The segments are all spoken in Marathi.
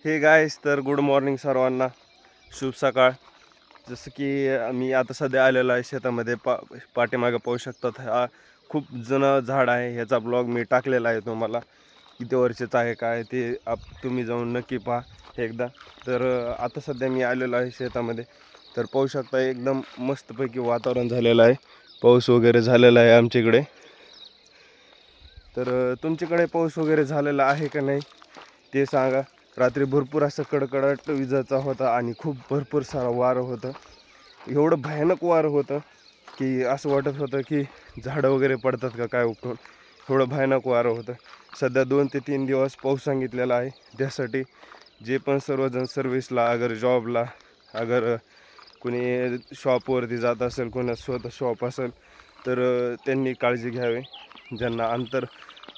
हे गाईस, तर गुड मॉर्निंग सर्वांना, शुभ सकाळ. जसं की मी आता सध्या आलेलो आहे शेतामध्ये. पाठीमागे पाहू शकतात, हा खूप जुनं झाड आहे. ह्याचा ब्लॉग मी टाकलेला आहे, तुम्हाला किती वर्षाचं आहे काय ते तुम्ही जाऊन नक्की पहा एकदा. तर आता सध्या मी आलेलो आहे शेतामध्ये. तर पाहू शकता एकदम मस्तपैकी वातावरण झालेलं आहे, पाऊस वगैरे झालेला आहे आमच्याकडे. तर तुमच्याकडे पाऊस वगैरे झालेला आहे का नाही ते सांगा. रात्री भरपूर असं कडकडाट विजाचा होता आणि खूप भरपूर सारा वारं होतं. एवढं भयानक वारं होतं की असं वाटत होतं की झाडं वगैरे पडतात का काय उकळून. एवढं भयानक वारं होतं. सध्या 2 ते 3 दिवस पाऊस सांगितलेला आहे. त्यासाठी जे पण सर्वजण सर्व्हिसला, अगर जॉबला, अगर कोणी शॉपवरती जात असेल, कोणा स्वतः शॉप असेल, तर त्यांनी काळजी घ्यावी. ज्यांना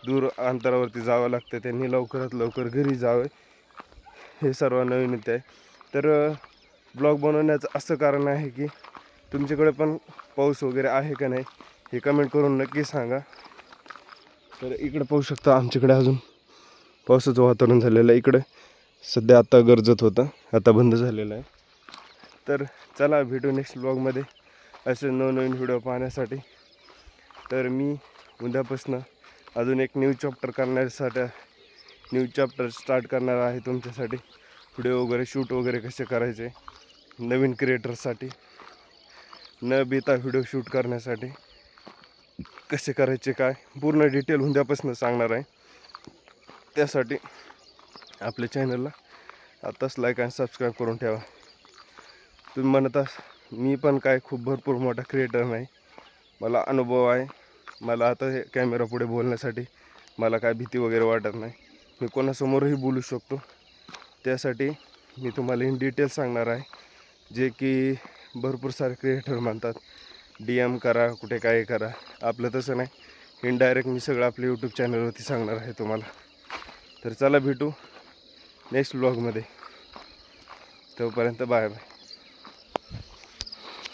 दूर अंतरावरती जावं लागतं त्यांनी लवकरात लवकर घरी जावे, हे सर्वांना विनंती आहे. तर ब्लॉग बनवण्याचं असं कारण आहे की तुमच्याकडे पण पाऊस वगैरे आहे का नाही हे कमेंट करून नक्की सांगा. तर इकडे पाहू शकता आमच्याकडे अजून पावसाचं वातावरण झालेलं आहे. इकडे सध्या आता गरजत होतं, आता बंद झालेलं आहे. तर चला भेटू नेक्स्ट ब्लॉगमध्ये असे नवनवीन व्हिडिओ पाहण्यासाठी. तर मी उद्यापासून अजून एक न्यू चॅप्टर स्टार्ट करणार आहे तुमच्यासाठी. व्हिडिओ वगैरे शूट वगैरे कसे करायचे नवीन क्रिएटरसाठी, न भीता व्हिडिओ शूट करण्यासाठी कसे करायचे काय पूर्ण डिटेल उद्यापासून सांगणार आहे. त्यासाठी आपल्या चॅनलला आत्ताच लाईक आणि सबस्क्राईब करून ठेवा. तुम्ही म्हणता मी पण काय खूप भरपूर मोठा क्रिएटर नाही, मला अनुभव आहे. मला आता हे कॅमेरा पुढे बोलण्यासाठी मला काय भीती वगैरे वाटत नाही. मी कोणासमोरही बोलू शकतो. त्यासाठी मी तुम्हाला इन डिटेल सांगणार आहे, जे की भरपूर सारे क्रिएटर म्हणतात DM करा, कुठे काय करा. आपलं तसं नाही, इनडायरेक्ट मी सगळं आपल्या यूट्यूब चॅनलवरती सांगणार आहे तुम्हाला. तर चला भेटू नेक्स्ट ब्लॉगमध्ये. तोपर्यंत बाय बाय.